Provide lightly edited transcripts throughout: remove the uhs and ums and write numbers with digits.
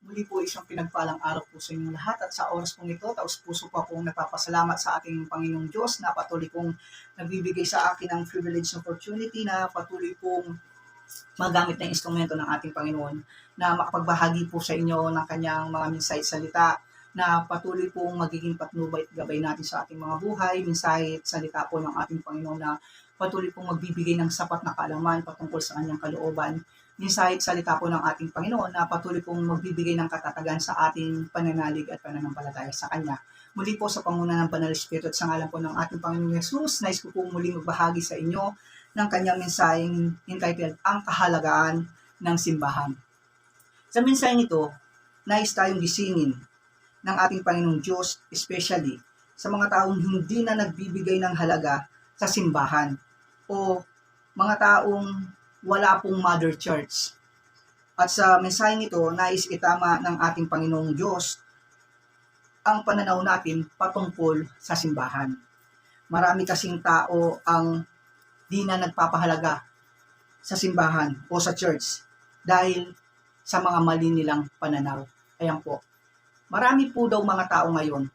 Muli po isang pinagpalang araw po sa inyong lahat at sa oras pong ito, taos puso po akong nagpapasalamat sa ating Panginoong Diyos na patuloy pong nagbibigay sa akin ng privilege na opportunity na patuloy pong magamit na instrumento ng ating Panginoon na makapagbahagi po sa inyo ng kanyang mga mensahe salita na patuloy pong magiging patnubay at gabay natin sa ating mga buhay, mensahe at salita po ng ating Panginoon na patuloy pong magbibigay ng sapat na kaalaman patungkol sa kanyang kalooban. Mensahe at salita po ng ating Panginoon na patuloy pong magbibigay ng katatagan sa ating pananalig at pananampalataya sa Kanya. Muli po sa panguna ng Banal Espiritu at sa ngalan po ng ating Panginoong Yesus, nais ko po muling magbahagi sa inyo ng kanyang mensaheng entitled Ang Kahalagaan ng Simbahan. Sa mensaheng ito, nais tayong gisingin ng ating Panginoong Diyos, especially sa mga taong hindi na nagbibigay ng halaga sa simbahan o mga taong wala pong Mother Church. At sa mensaheng ito, nais itama ng ating Panginoong Diyos ang pananaw natin patungkol sa simbahan. Marami kasing tao ang di na nagpapahalaga sa simbahan o sa church dahil sa mga mali nilang pananaw. Ayan po. Marami po daw mga tao ngayon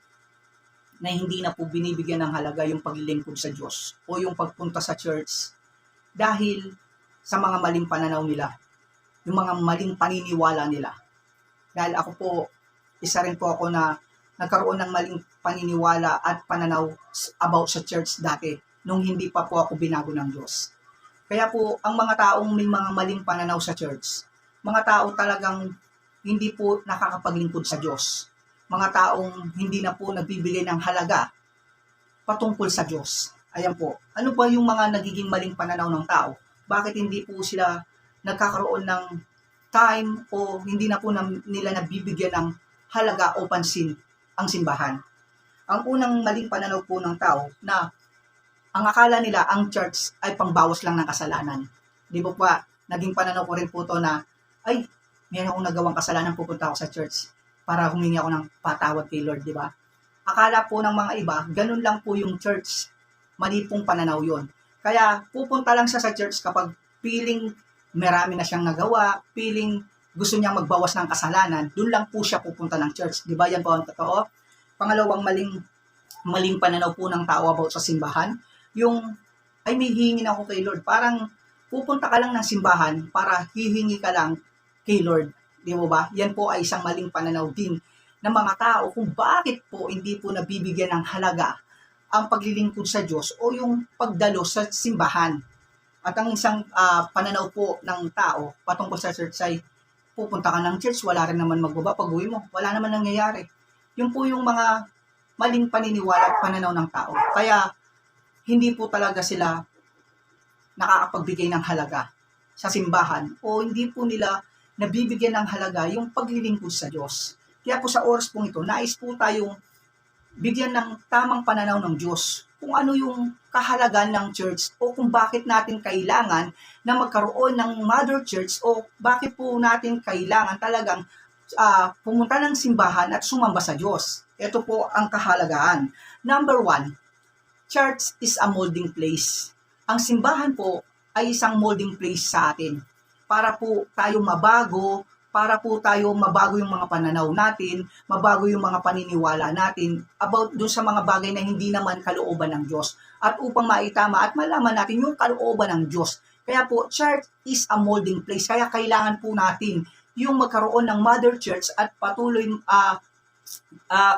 na hindi na po binibigyan ng halaga yung paglilingkod sa Diyos o yung pagpunta sa church dahil sa mga maling pananaw nila, yung mga maling paniniwala nila. Dahil ako po, isa rin po ako na nagkaroon ng maling paniniwala at pananaw about sa church dati, nung hindi pa po ako binago ng Diyos. Kaya po, ang mga taong may mga maling pananaw sa church, mga tao talagang hindi po nakakapaglingkod sa Diyos. Mga taong hindi na po nagbibigay ng halaga patungkol sa Diyos. Ayan po. Ano ba yung mga nagiging maling pananaw ng tao? Bakit hindi po sila nagkakaroon ng time o hindi na po nila nabibigyan ng halaga o pansin ang simbahan? Ang unang maling pananaw po ng tao na ang akala nila ang church ay pangbawas lang ng kasalanan. Di ba pa, naging pananaw ko rin po to na, ay, mayroon akong nagawang kasalanan, pupunta ako sa church para humingi ako ng patawad kay Lord, di ba? Akala po ng mga iba, ganun lang po yung church. Mali pong pananaw yon. Kaya pupunta lang siya sa church kapag feeling marami na siyang nagawa, feeling gusto niyang magbawas ng kasalanan, doon lang po siya pupunta ng church. Di ba yan po ang totoo? Pangalawang maling pananaw po ng tao about sa simbahan, yung, ay may hihingin ako kay Lord. Parang pupunta ka lang ng simbahan para hihingi ka lang kay Lord. Di mo ba? Yan po ay isang maling pananaw din ng mga tao kung bakit po hindi po nabibigyan ng halaga ang paglilingkod sa Diyos o yung pagdalo sa simbahan. At ang isang pananaw po ng tao patungkol sa church ay pupunta ka ng church, wala rin naman magbaba pag-uwi mo. Wala naman nangyayari. Yun po yung mga maling paniniwala at pananaw ng tao. Kaya hindi po talaga sila nakakapagbigay ng halaga sa simbahan o hindi po nila nabibigyan ng halaga yung paglilingkod sa Diyos. Kaya po sa oras pong ito, nais po tayong bigyan ng tamang pananaw ng Diyos kung ano yung kahalagan ng church o kung bakit natin kailangan na magkaroon ng mother church o bakit po natin kailangan talagang pumunta ng simbahan at sumamba sa Diyos. Ito po ang kahalagaan. Number 1, church is a molding place. Ang simbahan po ay isang molding place sa atin para po tayo mabago, para po tayo mabago yung mga pananaw natin, mabago yung mga paniniwala natin about doon sa mga bagay na hindi naman kalooban ng Diyos. At upang maitama at malaman natin yung kalooban ng Diyos. Kaya po, church is a molding place. Kaya kailangan po natin yung magkaroon ng mother church at patuloy,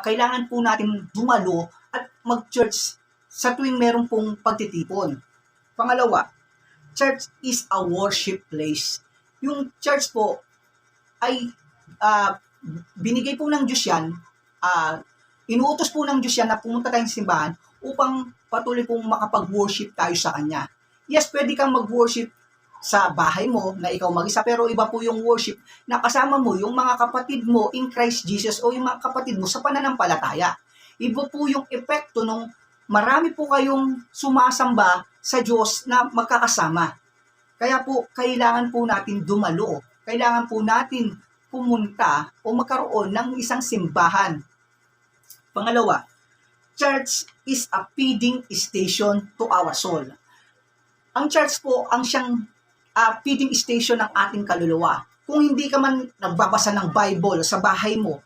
kailangan po natin dumalo at mag-church sa tuwing meron pong pagtitipon. Pangalawa, church is a worship place. Yung church po, ay binigay po ng Diyos yan, inuutos po ng Diyos yan na pumunta tayong simbahan upang patuloy pong makapag-worship tayo sa Kanya. Yes, pwede kang mag-worship sa bahay mo na ikaw mag-isa, pero iba po yung worship na kasama mo yung mga kapatid mo in Christ Jesus o yung mga kapatid mo sa pananampalataya. Iba po yung epekto nung marami po kayong sumasamba sa Diyos na magkakasama. Kaya po, kailangan po natin dumalo. Kailangan po natin pumunta o magkaroon ng isang simbahan. Pangalawa, church is a feeding station to our soul. Ang church po ang siyang feeding station ng ating kaluluwa. kung hindi ka man nagbabasa ng Bible sa bahay mo,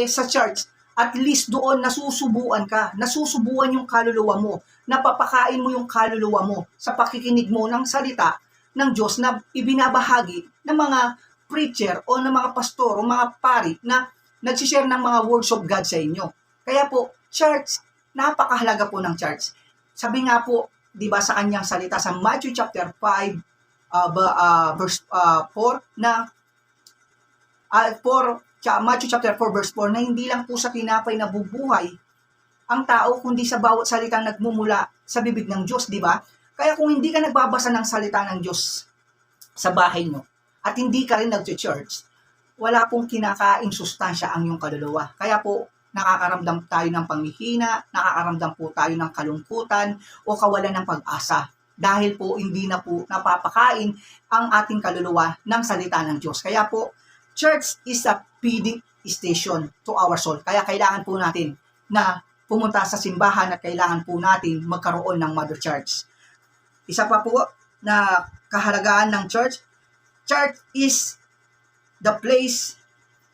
sa church, at least doon nasusubuan ka, nasusubuan yung kaluluwa mo, napapakain mo yung kaluluwa mo sa pakikinig mo ng salita ng Diyos na ibinabahagi ng mga preacher o ng mga pastor o mga pari na nagsishare ng mga words of God sa inyo. Kaya po, church, napakahalaga po ng church. Sabi nga po, di ba sa kanyang salita sa Matthew chapter 5, verse 4 na Matthew chapter 4 verse 4 na hindi lang po sa tinapay na bubuhay ang tao kundi sa bawat salitang nagmumula sa bibig ng Diyos, di ba? Kaya kung hindi ka nagbabasa ng salita ng Diyos sa bahay nyo at hindi ka rin nag-church, wala pong kinakaing sustansya ang iyong kaluluwa. Kaya po, nakakaramdam tayo ng panghihina, nakakaramdam po tayo ng kalungkutan o kawalan ng pag-asa dahil po hindi na po napapakain ang ating kaluluwa ng salita ng Diyos. Kaya po, church is a feeding station to our soul. Kaya kailangan po natin na pumunta sa simbahan at kailangan po natin magkaroon ng mother church. Isa pa po na kahalagaan ng church, church is the place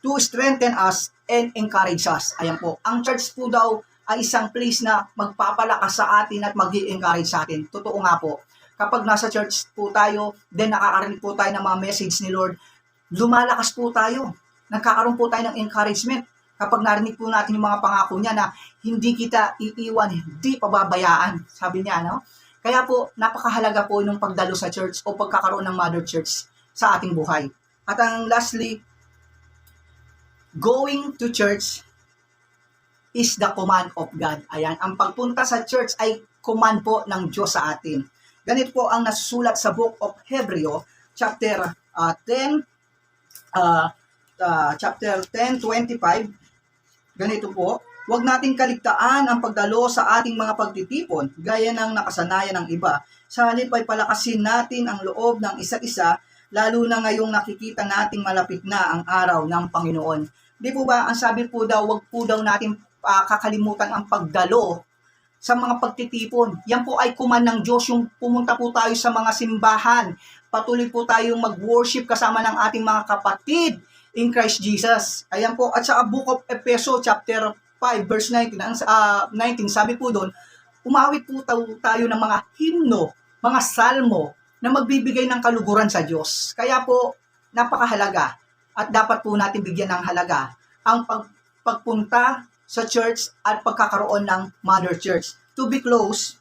to strengthen us and encourage us. Ayan po. Ang church po daw ay isang place na magpapalakas sa atin at mag-i-encourage sa atin. Totoo nga po. Kapag nasa church po tayo, then nakakarinig po tayo ng mga message ni Lord, lumalakas po tayo. Nagkakaroon po tayo ng encouragement. Kapag narinig po natin yung mga pangako niya na hindi kita iiwan, hindi pababayaan. Sabi niya, no? Kaya po, napakahalaga po yung pagdalo sa church o pagkakaroon ng mother church sa ating buhay. At ang lastly, going to church is the command of God. Ayan, ang pagpunta sa church ay command po ng Diyos sa atin. Ganito po ang nasusulat sa Book of Hebrew, chapter 10:25. Ganito po, huwag nating kaligtaan ang pagdalo sa ating mga pagtitipon, gaya ng nakasanayan ng iba. Sa halip ay palakasin natin ang loob ng isa't isa, lalo na ngayong nakikita nating malapit na ang araw ng Panginoon. Di po ba, ang sabi po daw, huwag po daw natin kakalimutan ang pagdalo sa mga pagtitipon. Yan po ay command ng Diyos, yung pumunta po tayo sa mga simbahan. Patuloy po tayong mag-worship kasama ng ating mga kapatid in Christ Jesus. Ayan po. At sa Book of Efeso chapter 5 verse 19, 19 sabi po doon, umawit po tayo ng mga himno, mga salmo na magbibigay ng kaluguran sa Diyos. Kaya po, napakahalaga at dapat po natin bigyan ng halaga ang pagpunta sa church at pagkakaroon ng mother church. To be close,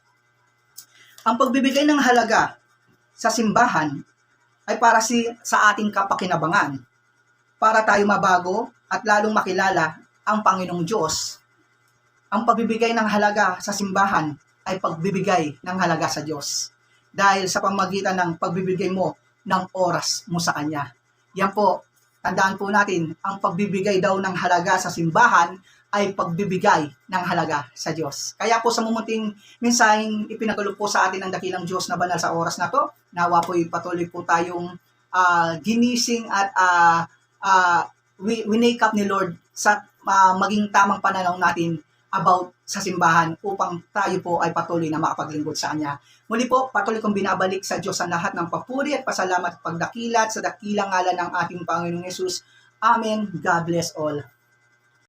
ang pagbibigay ng halaga sa simbahan ay para sa ating kapakinabangan, para tayo mabago at lalong makilala ang Panginoong Diyos. Ang pagbibigay ng halaga sa simbahan ay pagbibigay ng halaga sa Diyos. Dahil sa pamamagitan ng pagbibigay mo ng oras mo sa Kanya. Yan po, tandaan po natin, ang pagbibigay daw ng halaga sa simbahan ay pagbibigay ng halaga sa Diyos. Kaya po sa mumunting mensaheng ipinagkaloob po sa atin ng dakilang Diyos na banal sa oras na to, nawa po'y patuloy po tayong ginising at winake up ni Lord sa maging tamang pananaw natin about sa simbahan upang tayo po ay patuloy na makapaglingkod sa Kanya. Muli po, patuloy kong binabalik sa Diyos ang lahat ng papuri at pasalamat at pagdakilat sa dakilang ngalan ng ating Panginoong Yesus. Amen. God bless all.